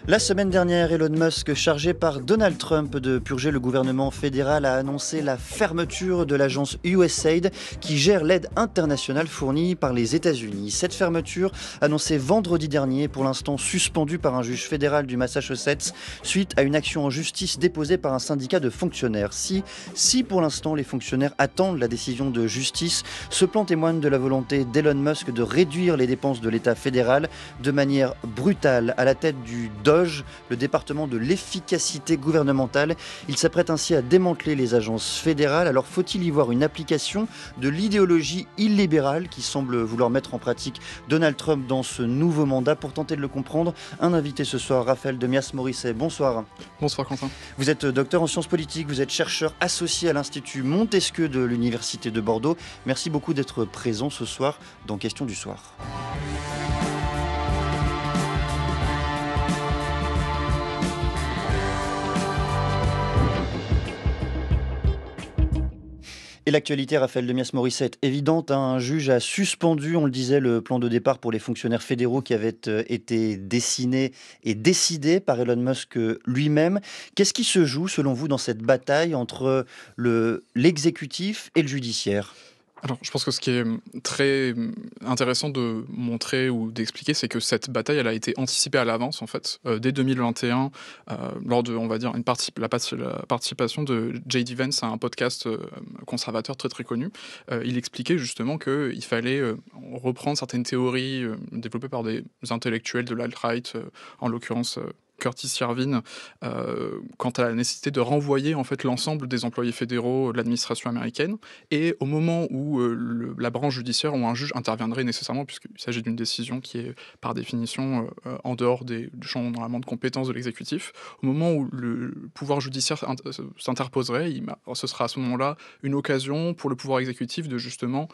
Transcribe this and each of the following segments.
La semaine dernière, Elon Musk, chargé par Donald Trump de purger le gouvernement fédéral, a annoncé la fermeture de l'agence USAID qui gère l'aide internationale fournie par les États-Unis. Cette fermeture, annoncée vendredi dernier, est pour l'instant suspendue par un juge fédéral du Massachusetts suite à une action en justice déposée par un syndicat de fonctionnaires. Si pour l'instant les fonctionnaires attendent la décision de justice, ce plan témoigne de la volonté d'Elon Musk de réduire les dépenses de l'État fédéral de manière brutale. À la tête du DOGE, le département de l'efficacité gouvernementale, il s'apprête ainsi à démanteler les agences fédérales. Alors faut-il y voir une application de l'idéologie illibérale qui semble vouloir mettre en pratique Donald Trump dans ce nouveau mandat? Pour tenter de le comprendre, un invité ce soir, Raphaël Demias-Morisset. Bonsoir. Bonsoir Quentin. Vous êtes docteur en sciences politiques, vous êtes chercheur associé à l'Institut Montesquieu de l'Université de Bordeaux. Merci beaucoup d'être présent ce soir dans Question du soir. Et l'actualité, Raphaël Demias-Morisset, est évidente. Un juge a suspendu, on le disait, le plan de départ pour les fonctionnaires fédéraux qui avait été dessiné et décidé par Elon Musk lui-même. Qu'est-ce qui se joue, selon vous, dans cette bataille entre l'exécutif et le judiciaire ? Alors, je pense que ce qui est très intéressant de montrer ou d'expliquer, c'est que cette bataille, elle a été anticipée à l'avance, en fait, dès 2021, lors de, on va dire, la participation de J.D. Vance à un podcast conservateur très très connu. Il expliquait justement qu'il fallait reprendre certaines théories développées par des intellectuels de l'alt-right, en l'occurrence Curtis Yarvin, quant à la nécessité de renvoyer en fait l'ensemble des employés fédéraux de l'administration américaine, et au moment où la branche judiciaire ou un juge interviendrait nécessairement, puisqu'il s'agit d'une décision qui est par définition en dehors du champ normalement de compétences de l'exécutif, au moment où le pouvoir judiciaire s'interposerait, ce sera à ce moment-là une occasion pour le pouvoir exécutif de justement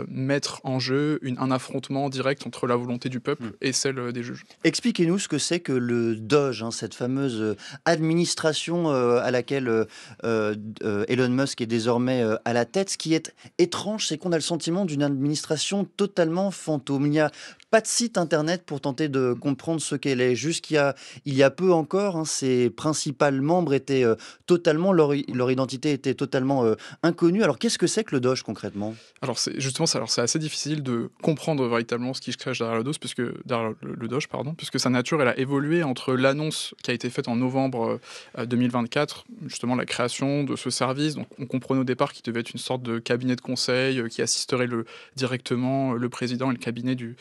mettre en jeu un affrontement direct entre la volonté du peuple et celle des juges. Expliquez-nous ce que c'est que le DOGE, cette fameuse administration à laquelle Elon Musk est désormais à la tête. Ce qui est étrange, c'est qu'on a le sentiment d'une administration totalement fantôme. Il n'y a pas de site internet pour tenter de comprendre ce qu'elle est. Jusqu'il y a peu encore, ses principaux membres étaient totalement, leur identité était totalement inconnue. Alors qu'est-ce que c'est que le DOGE concrètement ? Alors c'est assez difficile de comprendre véritablement ce qui se cache derrière le DOGE, puisque sa nature elle a évolué entre l'annonce qui a été faite en novembre 2024, justement la création de ce service. Donc on comprenait au départ qu'il devait être une sorte de cabinet de conseil qui assisterait directement le président et le cabinet de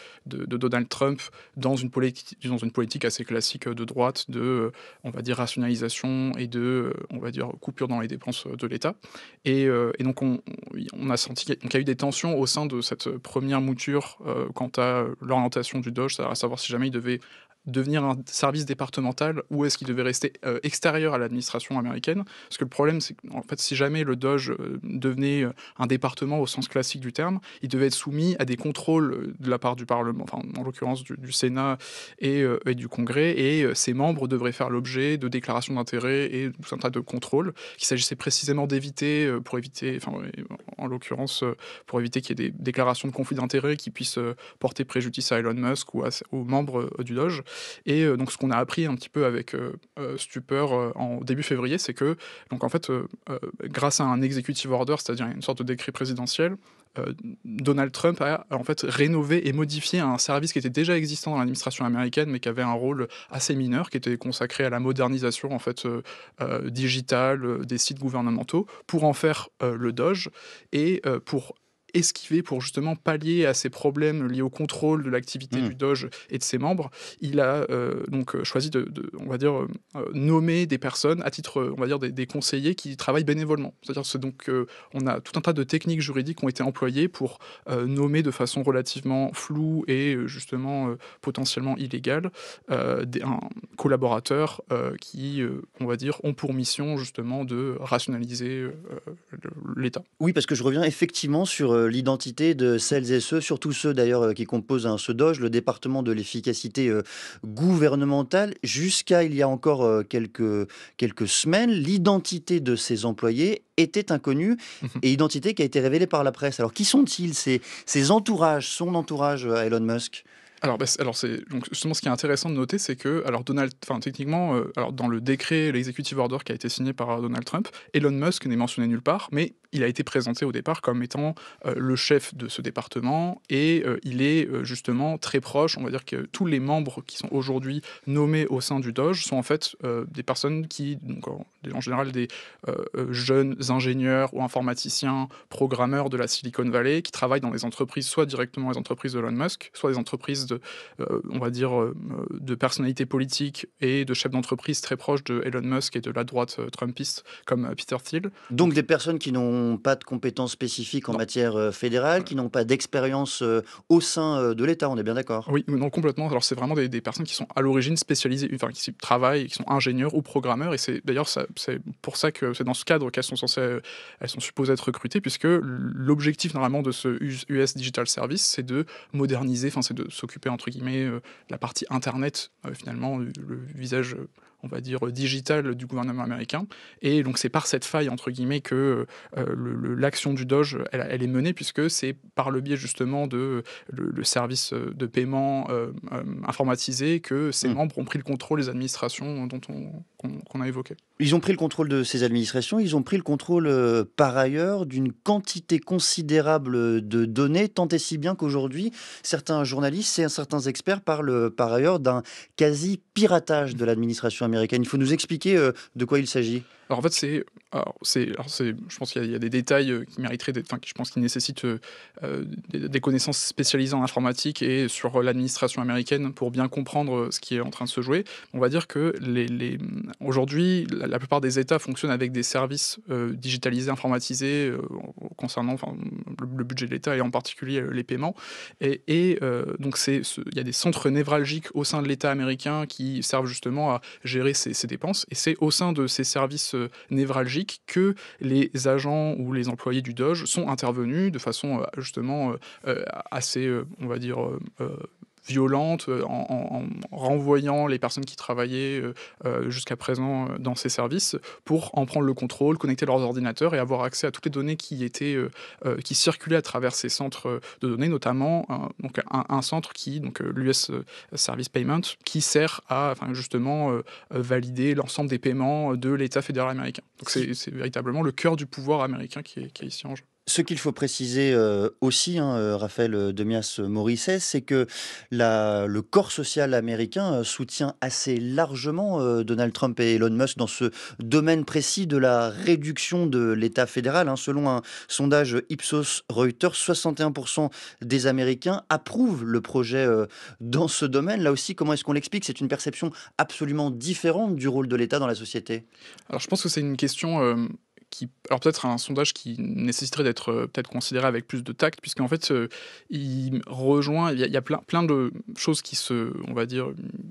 Donald Trump dans une politique assez classique de droite, on va dire rationalisation et on va dire coupure dans les dépenses de l'État. Et donc on a senti qu'il y a eu des tensions au sein de cette première mouture quant à l'orientation du DOGE, à savoir si jamais il devait devenir un service départemental ou est-ce qu'il devait rester extérieur à l'administration américaine. Parce que le problème, c'est qu'en fait, si jamais le DOGE devenait un département au sens classique du terme, il devait être soumis à des contrôles de la part du Parlement, enfin, en l'occurrence du Sénat et du Congrès, et ses membres devraient faire l'objet de déclarations d'intérêt et tout un tas de contrôles qu'il s'agissait précisément d'éviter, en l'occurrence, pour éviter qu'il y ait des déclarations de conflit d'intérêt qui puissent porter préjudice à Elon Musk ou aux membres du DOGE. Et donc ce qu'on a appris un petit peu avec stupeur en début février, c'est que donc en fait grâce à un executive order, c'est-à-dire une sorte de décret présidentiel, Donald Trump a en fait rénové et modifié un service qui était déjà existant dans l'administration américaine mais qui avait un rôle assez mineur, qui était consacré à la modernisation en fait digitale des sites gouvernementaux, pour en faire le DOGE et pour justement pallier à ces problèmes liés au contrôle de l'activité du DOGE et de ses membres. Il a donc choisi on va dire, nommer des personnes à titre, on va dire, des conseillers qui travaillent bénévolement. C'est-à-dire on a tout un tas de techniques juridiques qui ont été employées pour nommer de façon relativement floue et justement potentiellement illégale un collaborateur qui, on va dire, ont pour mission justement de rationaliser l'État. Oui, parce que je reviens effectivement sur l'identité de celles et ceux, surtout ceux d'ailleurs qui composent ce DOGE, le département de l'efficacité gouvernementale. Jusqu'à il y a encore quelques semaines, l'identité de ces employés était inconnue, et identité qui a été révélée par la presse. Alors qui sont-ils, ces entourages, son entourage à Elon Musk ? Alors c'est donc justement ce qui est intéressant de noter, c'est que alors techniquement, alors dans le décret, l'executive order qui a été signé par Donald Trump, Elon Musk n'est mentionné nulle part, mais il a été présenté au départ comme étant, le chef de ce département et il est, justement très proche. On va dire que tous les membres qui sont aujourd'hui nommés au sein du Doge sont en fait, des personnes qui donc en général des, jeunes ingénieurs ou informaticiens, programmeurs de la Silicon Valley qui travaillent dans les entreprises, soit directement les entreprises d'Elon Musk, soit des entreprises on va dire, de personnalités politiques et de chefs d'entreprise très proches de Elon Musk et de la droite trumpiste comme Peter Thiel. Donc des personnes qui n'ont pas de compétences spécifiques en Non, matière, fédérale, qui n'ont pas d'expérience, au sein, de l'État, on est bien d'accord? oui, non, complètement. Alors, c'est vraiment des personnes qui sont à l'origine spécialisées, enfin, qui travaillent, qui sont ingénieurs ou programmeurs. Et c'est d'ailleurs, c'est pour ça que c'est dans ce cadre qu'elles sont censées, elles sont supposées être recrutées, puisque l'objectif, normalement, de ce US Digital Service, c'est de moderniser, enfin, c'est de s'occuper, entre guillemets, de la partie Internet, finalement, le visage, on va dire, digital du gouvernement américain. Et donc, c'est par cette faille, entre guillemets, que l'action du Doge, elle est menée, puisque c'est par le biais, justement, de le service de paiement informatisé que ces Mmh. membres ont pris le contrôle des administrations qu'on a évoquées. Ils ont pris le contrôle de ces administrations, ils ont pris le contrôle, par ailleurs, d'une quantité considérable, de données, tant et si bien qu'aujourd'hui, certains journalistes et certains experts parlent, par ailleurs d'un quasi-piratage de l'administration américaine. Il faut nous expliquer, de quoi il s'agit? Alors en fait, je pense qu'il y a des détails qui mériteraient d'être, enfin, je pense qu'ils nécessitent des connaissances spécialisées en informatique et sur l'administration américaine pour bien comprendre ce qui est en train de se jouer. On va dire que aujourd'hui, la plupart des États fonctionnent avec des services digitalisés, informatisés, concernant enfin, le budget de l'État et en particulier les paiements. Donc il y a des centres névralgiques au sein de l'État américain qui servent justement à gérer ces dépenses. Et c'est au sein de ces services névralgiques que les agents ou les employés du Doge sont intervenus de façon justement assez, on va dire, violente, en renvoyant les personnes qui travaillaient jusqu'à présent dans ces services pour en prendre le contrôle, connecter leurs ordinateurs et avoir accès à toutes les données qui circulaient à travers ces centres de données, notamment donc un centre qui, donc l'US Service Payment, qui sert à enfin, justement valider l'ensemble des paiements de l'État fédéral américain. Donc c'est véritablement le cœur du pouvoir américain qui est ici en jeu. Ce qu'il faut préciser, aussi, hein, Raphaël, Demias-Morisset, c'est que le corps social américain, soutient assez largement, Donald Trump et Elon Musk dans ce domaine précis de la réduction de l'État fédéral, hein. Selon un sondage Ipsos Reuters, 61 des Américains approuvent le projet, dans ce domaine. Là aussi, comment est-ce qu'on l'explique? C'est une perception absolument différente du rôle de l'État dans la société. Alors je pense que c'est une question, alors peut-être un sondage qui nécessiterait d'être, peut-être considéré avec plus de tact puisqu'en fait, il y a plein de choses on va dire,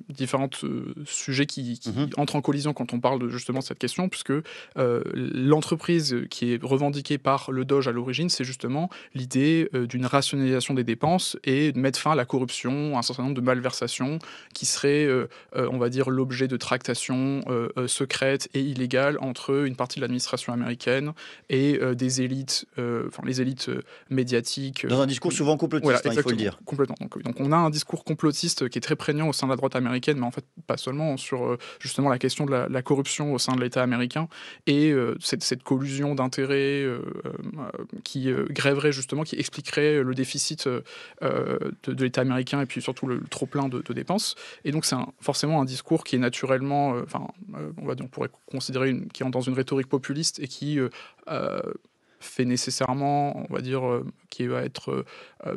différentes, sujets qui Mmh. entrent en collision quand on parle de justement cette question puisque, l'entreprise qui est revendiquée par le Doge à l'origine, c'est justement l'idée, d'une rationalisation des dépenses et de mettre fin à la corruption, à un certain nombre de malversations qui seraient, on va dire l'objet de tractations, secrètes et illégales entre une partie de l'administration américaine et des élites, enfin les élites médiatiques. Dans un discours souvent Voilà, complotiste, hein, il faut le exactement, dire. complètement. Donc on a un discours complotiste qui est très prégnant au sein de la droite américaine, mais en fait pas seulement sur justement la question de la corruption au sein de l'État américain et cette collusion d'intérêts qui grèverait justement, qui expliquerait le déficit de l'État américain et puis surtout le trop plein de dépenses. Et donc c'est forcément un discours qui est naturellement, on pourrait considérer qui entre dans une rhétorique populiste et qui euh, fait nécessairement, on va dire, qui va être,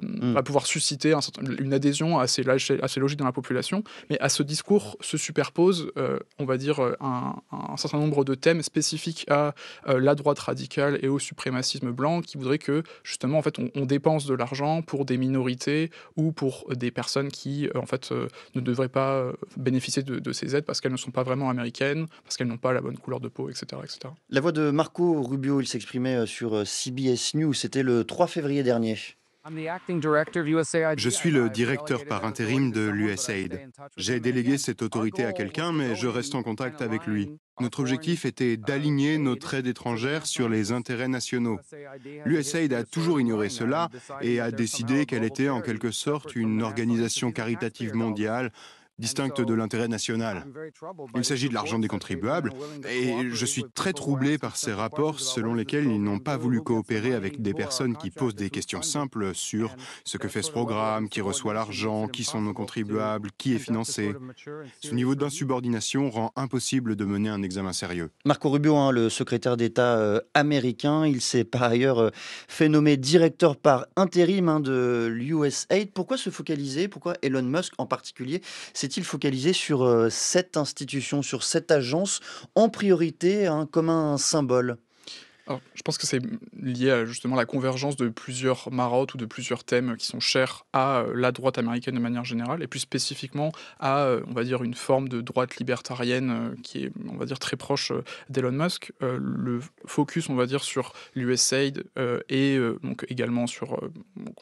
Mmh. va pouvoir susciter une adhésion assez logique dans la population. Mais à ce discours se superpose, on va dire, un certain nombre de thèmes spécifiques à la droite radicale et au suprémacisme blanc qui voudrait que, justement, en fait, on dépense de l'argent pour des minorités ou pour des personnes qui, en fait, ne devraient pas bénéficier de ces aides parce qu'elles ne sont pas vraiment américaines, parce qu'elles n'ont pas la bonne couleur de peau, etc. etc. La voix de Marco Rubio, il s'exprimait sur CBS News, c'était le 3 février dernier. Je suis le directeur par intérim de l'USAID. J'ai délégué cette autorité à quelqu'un, mais je reste en contact avec lui. Notre objectif était d'aligner notre aide étrangère sur les intérêts nationaux. L'USAID a toujours ignoré cela et a décidé qu'elle était en quelque sorte une organisation caritative mondiale distincte de l'intérêt national. Il s'agit de l'argent des contribuables et je suis très troublé par ces rapports selon lesquels ils n'ont pas voulu coopérer avec des personnes qui posent des questions simples sur ce que fait ce programme, qui reçoit l'argent, qui sont nos contribuables, qui est financé. Ce niveau d'insubordination rend impossible de mener un examen sérieux. Marco Rubio, hein, le secrétaire d'État américain, il s'est par ailleurs fait nommer directeur par intérim, hein, de l'USAID. Pourquoi se focaliser, pourquoi Elon Musk en particulier s'est-il focalisé sur cette institution, sur cette agence en priorité, hein, comme un symbole? Alors, je pense que c'est lié à justement la convergence de plusieurs marottes ou de plusieurs thèmes qui sont chers à la droite américaine de manière générale, et plus spécifiquement à, on va dire, une forme de droite libertarienne qui est, on va dire, très proche d'Elon Musk. Le focus, on va dire, sur l'USAID et donc également sur, donc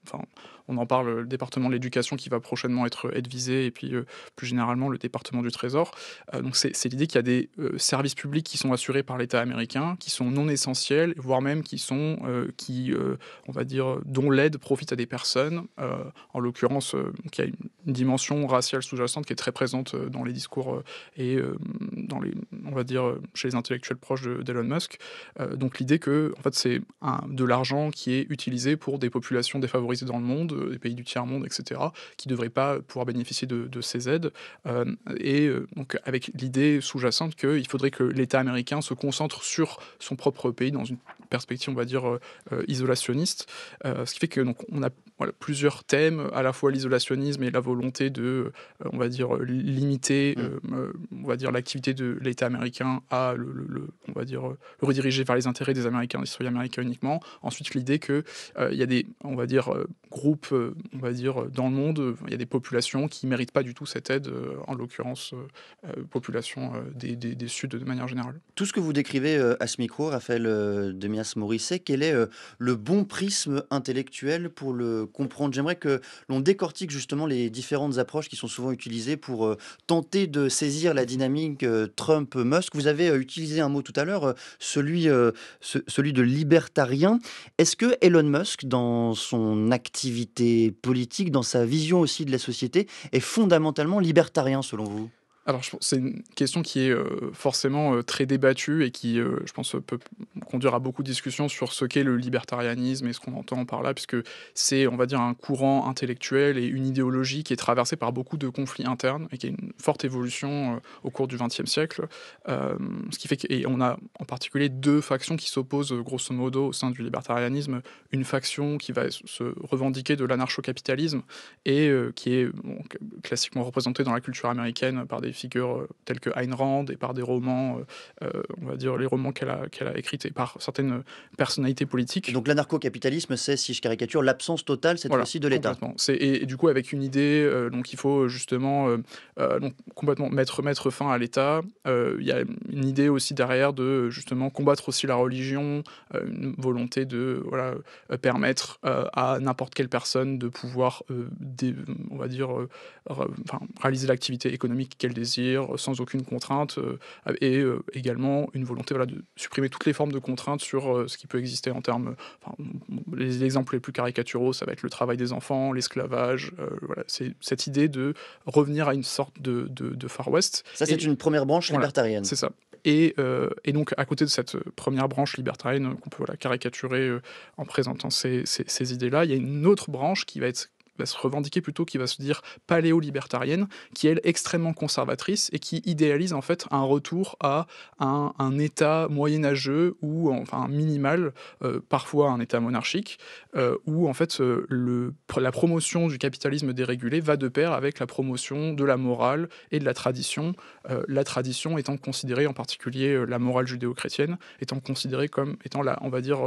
enfin, on en parle, le département de l'éducation qui va prochainement être visé, et puis plus généralement le département du Trésor. Donc c'est l'idée qu'il y a des services publics qui sont assurés par l'État américain, qui sont non essentiels, voire même on va dire, dont l'aide profite à des personnes. En l'occurrence, il y a une dimension raciale sous-jacente qui est très présente dans les discours et on va dire, chez les intellectuels proches d'Elon Musk. Donc l'idée que, en fait, c'est de l'argent qui est utilisé pour des populations défavorisées dans le monde, des pays du tiers-monde, etc., qui ne devraient pas pouvoir bénéficier de ces aides. Donc avec l'idée sous-jacente qu'il faudrait que l'État américain se concentre sur son propre pays dans une perspective, on va dire, isolationniste. Ce qui fait que donc, on a plusieurs thèmes, à la fois l'isolationnisme et la volonté de, on va dire, limiter on va dire, l'activité de l'État américain à on va dire, le rediriger vers les intérêts des Américains, des citoyens américains uniquement. Ensuite, l'idée que il y a des, on va dire, groupes, on va dire, dans le monde, il y a des populations qui ne méritent pas du tout cette aide, en l'occurrence, population des Suds de manière générale. Tout ce que vous décrivez à ce micro, Raphaël Demias-Morisset, quel est le bon prisme intellectuel pour le comprendre? J'aimerais que l'on décortique justement les différentes approches qui sont souvent utilisées pour tenter de saisir la dynamique Trump-Musk. Vous avez utilisé un mot tout à l'heure, celui de libertarien. Est-ce que Elon Musk, dans son activité politique, dans sa vision aussi de la société, est fondamentalement libertarien selon vous? Alors, je pense que c'est une question qui est forcément très débattue et qui, je pense, peut conduire à beaucoup de discussions sur ce qu'est le libertarianisme et ce qu'on entend par là, puisque c'est, on va dire, un courant intellectuel et une idéologie qui est traversée par beaucoup de conflits internes et qui a une forte évolution au cours du XXe siècle. Ce qui fait on a en particulier deux factions qui s'opposent grosso modo au sein du libertarianisme. Une faction qui va se revendiquer de l'anarcho-capitalisme et qui est classiquement représentée dans la culture américaine par des figures telles que Ayn Rand et par des romans, on va dire les romans qu'elle a écrits, et par certaines personnalités politiques. Et donc l'anarcho-capitalisme, c'est, si je caricature, l'absence totale cette fois-ci de l'État. Complètement. Et du coup, avec une idée, donc il faut justement donc complètement mettre fin à l'État. Il y a une idée aussi derrière de justement combattre aussi la religion, une volonté de permettre à n'importe quelle personne de pouvoir, on va dire, réaliser l'activité économique qu'elle désire sans aucune contrainte, et également une volonté de supprimer toutes les formes de contraintes sur ce qui peut exister en termes, les exemples les plus caricaturaux, ça va être le travail des enfants, l'esclavage, c'est cette idée de revenir à une sorte de Far West. Ça, c'est une première branche libertarienne. C'est ça. Et donc, à côté de cette première branche libertarienne qu'on peut caricaturer en présentant ces idées-là, il y a une autre branche qui va se revendiquer plutôt, qui va se dire paléo-libertarienne, qui est elle extrêmement conservatrice et qui idéalise en fait un retour à un état moyenâgeux ou enfin minimal, parfois un état monarchique, où en fait la promotion du capitalisme dérégulé va de pair avec la promotion de la morale et de la tradition étant considérée, en particulier la morale judéo-chrétienne, étant considérée comme étant on va dire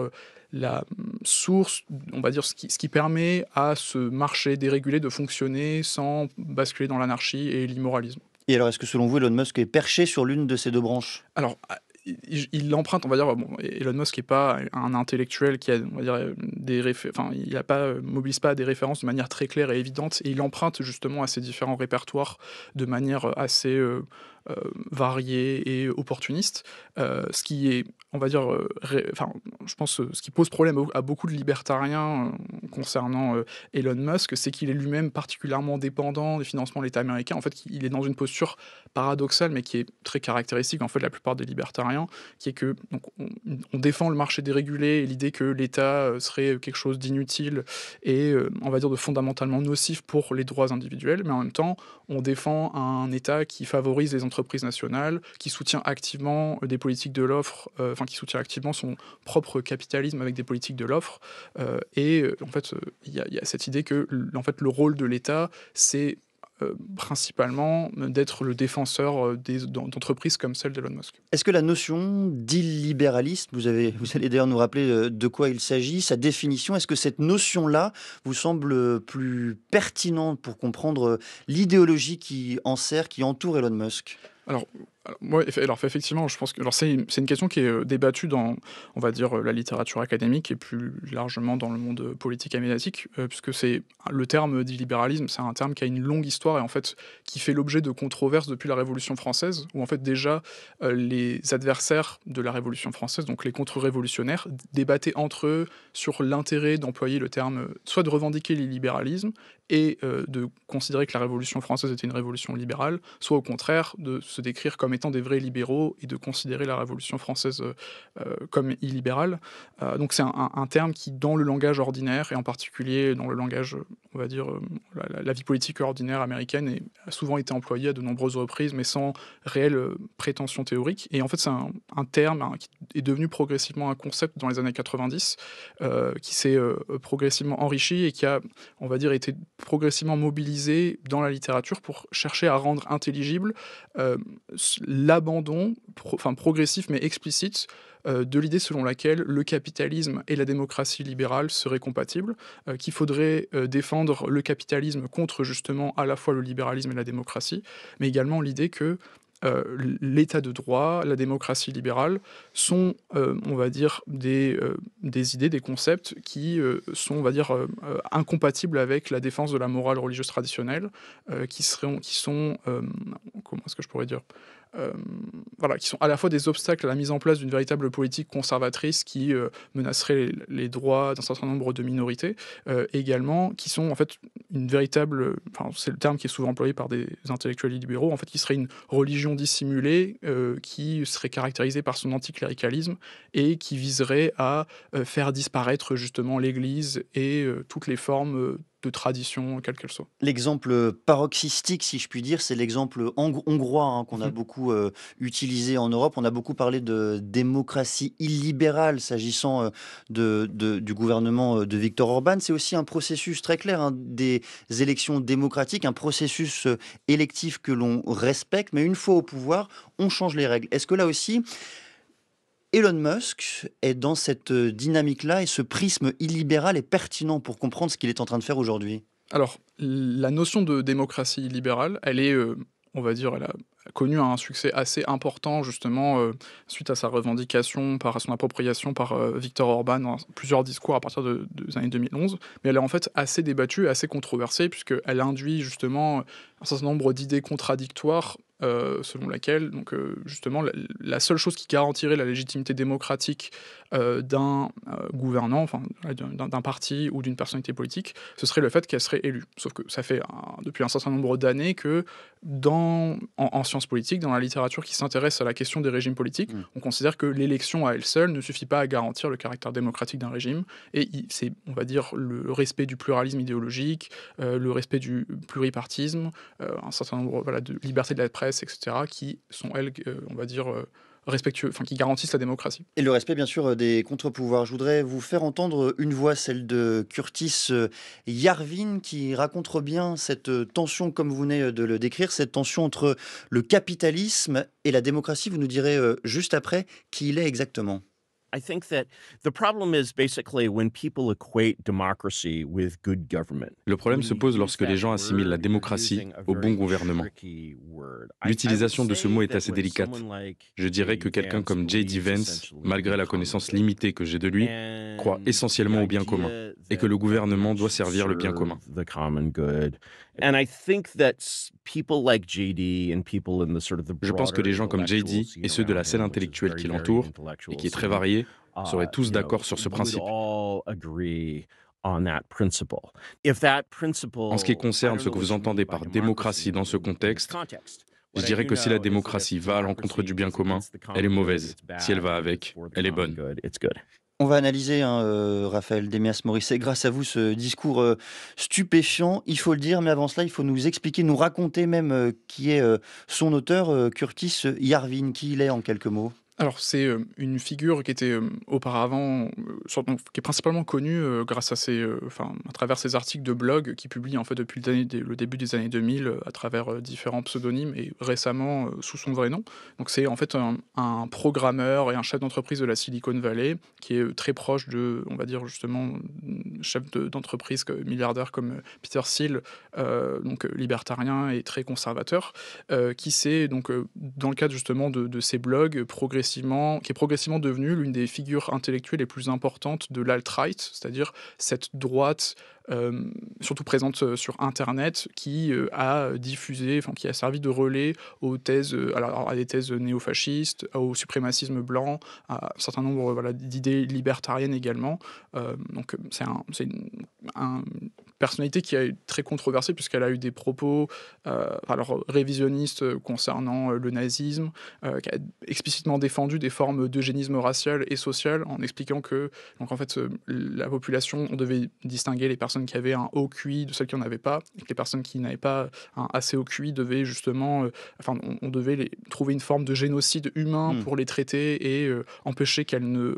la source, on va dire ce qui permet à ce marché dérégulé de fonctionner sans basculer dans l'anarchie et l'immoralisme. Et alors, est-ce que selon vous, Elon Musk est perché sur l'une de ces deux branches? Alors, il emprunte, on va dire, bon, Elon Musk n'est pas un intellectuel qui a, on va dire, enfin, il mobilise pas des références de manière très claire et évidente, et il emprunte justement à ces différents répertoires de manière assez euh, variée et opportuniste, ce qui est, on va dire, enfin, je pense, ce qui pose problème à beaucoup de libertariens concernant Elon Musk, c'est qu'il est lui-même particulièrement dépendant des financements de l'État américain. En fait, il est dans une posture paradoxale, mais qui est très caractéristique en fait de la plupart des libertariens, qui est que donc, on défend le marché dérégulé et l'idée que l'État serait quelque chose d'inutile et on va dire de fondamentalement nocif pour les droits individuels, mais en même temps on défend un État qui favorise les entreprises nationales, qui soutient activement des politiques de l'offre, enfin qui soutient activement son propre capitalisme avec des politiques de l'offre, en fait il y a cette idée que en fait le rôle de l'État c'est principalement d'être le défenseur d'entreprises comme celle d'Elon Musk. Est-ce que la notion d'illibéralisme, vous allez d'ailleurs nous rappeler de quoi il s'agit, sa définition, est-ce que cette notion-là vous semble plus pertinente pour comprendre l'idéologie qui enserre, qui entoure Elon Musk? Alors, effectivement, je pense que c'est une question qui est débattue dans, on va dire, la littérature académique et plus largement dans le monde politique et médiatique, puisque c'est le terme d'illibéralisme, c'est un terme qui a une longue histoire et en fait qui fait l'objet de controverses depuis la Révolution française, où en fait déjà les adversaires de la Révolution française, donc les contre-révolutionnaires, débattaient entre eux sur l'intérêt d'employer le terme, soit de revendiquer l'illibéralisme et de considérer que la Révolution française était une révolution libérale, soit au contraire de se décrire comme étant des vrais libéraux et de considérer la Révolution française comme illibérale. Donc c'est un terme qui, dans le langage ordinaire, et en particulier dans le langage, on va dire, la vie politique ordinaire américaine, a souvent été employé à de nombreuses reprises, mais sans réelle prétention théorique. Et en fait, c'est un terme qui est devenu progressivement un concept dans les années 90, qui s'est progressivement enrichi et qui a, on va dire, été progressivement mobilisé dans la littérature pour chercher à rendre intelligible l'abandon progressif mais explicite de l'idée selon laquelle le capitalisme et la démocratie libérale seraient compatibles, qu'il faudrait défendre le capitalisme contre justement à la fois le libéralisme et la démocratie, mais également l'idée que l'état de droit, la démocratie libérale sont, on va dire, des idées, des concepts qui sont, on va dire, incompatibles avec la défense de la morale religieuse traditionnelle, qui sont, comment est-ce que je pourrais dire, voilà, qui sont à la fois des obstacles à la mise en place d'une véritable politique conservatrice qui menacerait les droits d'un certain nombre de minorités, également qui sont en fait une véritable, enfin c'est le terme qui est souvent employé par des intellectuels libéraux, en fait qui serait une religion dissimulée qui serait caractérisée par son anticléricalisme et qui viserait à faire disparaître justement l'Église et toutes les formes de tradition, quelle qu'elle soit. L'exemple paroxystique, si je puis dire, c'est l'exemple hongrois qu'on a beaucoup utilisé en Europe. On a beaucoup parlé de démocratie illibérale s'agissant du gouvernement de Viktor Orban. C'est aussi un processus très clair, des élections démocratiques, un processus électif que l'on respecte, mais une fois au pouvoir, on change les règles. Est-ce que là aussi, Elon Musk est dans cette dynamique-là et ce prisme illibéral est pertinent pour comprendre ce qu'il est en train de faire aujourd'hui? Alors, la notion de démocratie libérale, elle est, on va dire, elle a connu un succès assez important justement suite à sa revendication, à son appropriation par Viktor Orban dans plusieurs discours à partir des années 2011. Mais elle est en fait assez débattue, assez controversée, puisqu'elle induit justement un certain nombre d'idées contradictoires selon laquelle, donc, justement, la seule chose qui garantirait la légitimité démocratique d'un gouvernant, enfin, d'un parti ou d'une personnalité politique, ce serait le fait qu'elle serait élue. Sauf que ça fait depuis un certain nombre d'années que en sciences politiques, dans la littérature qui s'intéresse à la question des régimes politiques, on considère que l'élection à elle seule ne suffit pas à garantir le caractère démocratique d'un régime, et c'est, on va dire, le respect du pluralisme idéologique, le respect du pluripartisme, un certain nombre de libertés de la presse, etc., qui sont, elles, on va dire, respectueux, enfin qui garantissent la démocratie. Et le respect, bien sûr, des contre-pouvoirs. Je voudrais vous faire entendre une voix, celle de Curtis Yarvin, qui raconte bien cette tension, comme vous venez de le décrire, cette tension entre le capitalisme et la démocratie. Vous nous direz juste après qui il est exactement. I think that the problem is basically when people equate democracy with good government. Le problème se pose lorsque les gens assimilent la démocratie au bon gouvernement. L'utilisation de ce mot est assez délicate. Je dirais que quelqu'un comme J.D. Vance, malgré la connaissance limitée que j'ai de lui, croit essentiellement au bien commun et que le gouvernement doit servir le bien commun. Je pense que les gens comme J.D. et ceux de la scène intellectuelle qui l'entourent, et qui est très variée, seraient tous d'accord sur ce principe. En ce qui concerne ce que vous entendez par démocratie dans ce contexte, je dirais que si la démocratie va à l'encontre du bien commun, elle est mauvaise. Si elle va avec, elle est bonne. On va analyser, Raphaël Démias-Morisset, grâce à vous, ce discours stupéfiant, il faut le dire, mais avant cela, il faut nous expliquer, nous raconter même qui est son auteur, Curtis Yarvin, qui il est en quelques mots. Alors, c'est une figure qui était auparavant, qui est principalement connue grâce à à travers ses articles de blog qu'il publie en fait depuis le début des années 2000 à travers différents pseudonymes et récemment sous son vrai nom. Donc, c'est en fait un programmeur et un chef d'entreprise de la Silicon Valley qui est très proche de, on va dire justement, chef d'entreprise milliardaire comme Peter Thiel, donc libertarien et très conservateur, qui s'est donc dans le cadre justement de ses blogs qui est progressivement devenue l'une des figures intellectuelles les plus importantes de l'alt-right, c'est-à-dire cette droite surtout présente sur Internet, qui a diffusé, qui a servi de relais aux thèses, à des thèses néofascistes, au suprémacisme blanc, à un certain nombre d'idées libertariennes également. Donc c'est une personnalité qui a été très controversée puisqu'elle a eu des propos révisionnistes concernant le nazisme, qui a explicitement défendu des formes d'eugénisme racial et social en expliquant que donc en fait la population, on devait distinguer les personnes qui avaient un haut QI de celles qui n'en avaient pas, et que les personnes qui n'avaient pas un assez haut QI devaient justement, on devait trouver une forme de génocide humain pour les traiter et empêcher qu'elles ne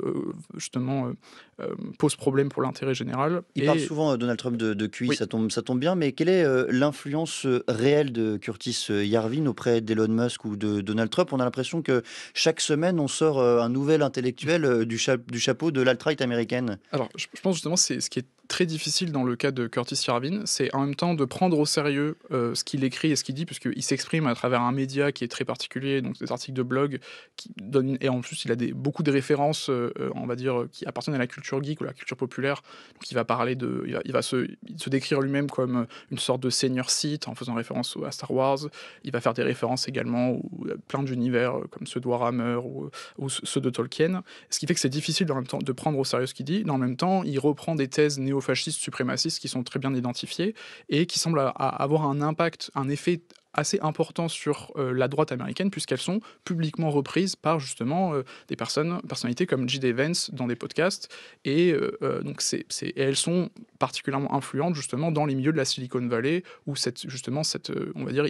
posent problème pour l'intérêt général. Il parle souvent, Donald Trump, de QI, oui. ça tombe bien, mais quelle est l'influence réelle de Curtis Yarvin auprès d'Elon Musk ou de Donald Trump? On a l'impression que chaque semaine, on sort un nouvel intellectuel du chapeau de l'alt-right américaine. Alors, je pense justement, c'est ce qui est très difficile dans le cas de Curtis Yarvin, c'est en même temps de prendre au sérieux ce qu'il écrit et ce qu'il dit, puisqu'il s'exprime à travers un média qui est très particulier, donc des articles de blog, et en plus il a beaucoup de références, on va dire, qui appartiennent à la culture geek ou la culture populaire. Donc il va parler il va se décrire lui-même comme une sorte de senior Sith en faisant référence à Star Wars. Il va faire des références également à plein d'univers comme ceux de Warhammer ou ceux de Tolkien. Ce qui fait que c'est difficile en même temps de prendre au sérieux ce qu'il dit, mais en même temps il reprend des thèses néofascistes, suprémacistes qui sont très bien identifiés et qui semblent avoir un impact, un effet assez important sur la droite américaine, puisqu'elles sont publiquement reprises par justement des personnalités comme J.D. Vance dans des podcasts, et donc elles sont particulièrement influentes justement dans les milieux de la Silicon Valley, où on va dire,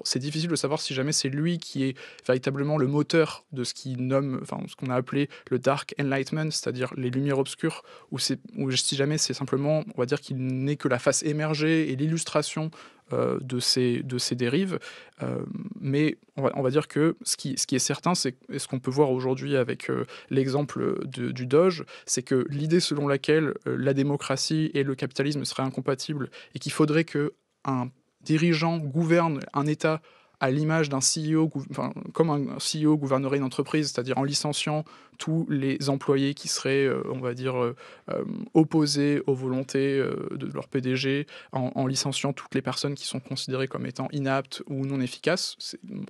c'est difficile de savoir si jamais c'est lui qui est véritablement le moteur de ce ce qu'on a appelé le Dark Enlightenment, c'est-à-dire les lumières obscures, ou si jamais c'est simplement, on va dire qu'il n'est que la face émergée et l'illustration de ces dérives, mais on va dire que ce qui est certain, c'est ce qu'on peut voir aujourd'hui avec l'exemple du Doge, c'est que l'idée selon laquelle la démocratie et le capitalisme seraient incompatibles et qu'il faudrait qu'un dirigeant gouverne un État à l'image d'un CEO, comme un CEO gouvernerait une entreprise, c'est-à-dire en licenciant tous les employés qui seraient, on va dire, opposés aux volontés de leur PDG, en licenciant toutes les personnes qui sont considérées comme étant inaptes ou non efficaces.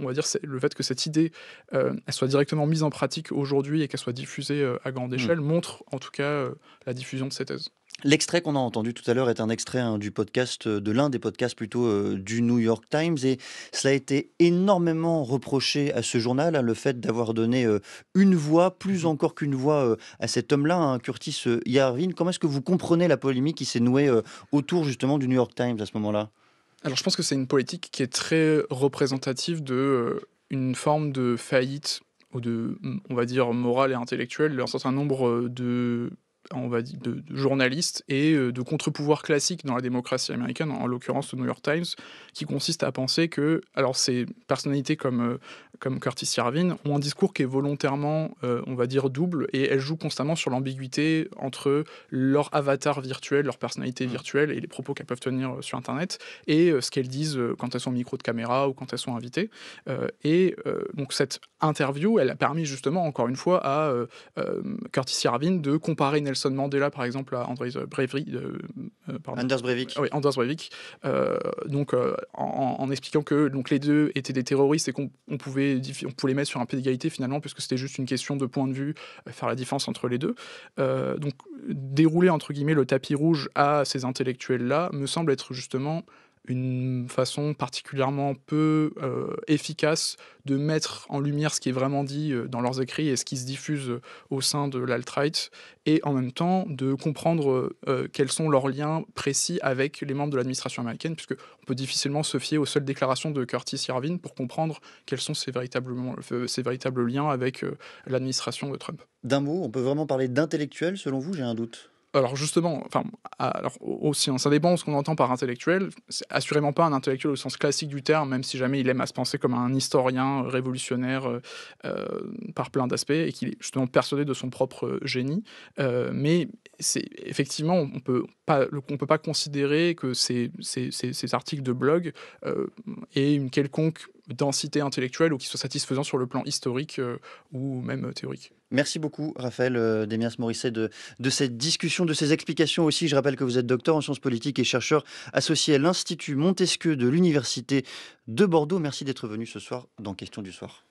On va dire le fait que cette idée elle soit directement mise en pratique aujourd'hui et qu'elle soit diffusée à grande échelle montre en tout cas la diffusion de ces thèses. L'extrait qu'on a entendu tout à l'heure est un extrait du podcast, de l'un des podcasts plutôt du New York Times, et cela a été énormément reproché à ce journal, le fait d'avoir donné une voix, plus encore qu'une voix, à cet homme-là, Curtis Yarvin. Comment est-ce que vous comprenez la polémique qui s'est nouée autour justement du New York Times à ce moment-là? Alors je pense que c'est une politique qui est très représentative de une forme de faillite ou de, on va dire, morale et intellectuelle d'un certain nombre de on va dire, de journalistes et de contre-pouvoir classique dans la démocratie américaine, en l'occurrence le New York Times, qui consiste à penser que, alors ces personnalités comme Curtis Yarvin ont un discours qui est volontairement, on va dire, double, et elles jouent constamment sur l'ambiguïté entre leur avatar virtuel, leur personnalité virtuelle et les propos qu'elles peuvent tenir sur Internet, et ce qu'elles disent quand elles sont au micro de caméra ou quand elles sont invitées. Donc cette interview, elle a permis justement, encore une fois, à Curtis Yarvin de comparer Nelson Mandela, par exemple, à Anders Breivik. Anders Breivik. Oui, Anders Breivik. En expliquant que donc, les deux étaient des terroristes et qu'on pouvait les mettre sur un pied d'égalité finalement, puisque c'était juste une question de point de vue, faire la différence entre les deux. Donc dérouler entre guillemets le tapis rouge à ces intellectuels-là me semble être justement une façon particulièrement peu efficace de mettre en lumière ce qui est vraiment dit dans leurs écrits et ce qui se diffuse au sein de l'alt-right, et en même temps de comprendre quels sont leurs liens précis avec les membres de l'administration américaine, puisque on peut difficilement se fier aux seules déclarations de Curtis Yarvin pour comprendre quels sont ses véritables liens avec l'administration de Trump. D'un mot, on peut vraiment parler d'intellectuel, selon vous? J'ai un doute. Alors justement, alors aussi, ça dépend de ce qu'on entend par intellectuel. C'est assurément pas un intellectuel au sens classique du terme, même si jamais il aime à se penser comme un historien révolutionnaire par plein d'aspects, et qu'il est justement persuadé de son propre génie. Mais c'est effectivement, on peut pas considérer que ces articles de blog aient une quelconque densité intellectuelle ou qui soit satisfaisant sur le plan historique ou même théorique. Merci beaucoup, Raphaël Démias-Morisset, de cette discussion, de ces explications aussi. Je rappelle que vous êtes docteur en sciences politiques et chercheur associé à l'Institut Montesquieu de l'Université de Bordeaux. Merci d'être venu ce soir dans Question du soir.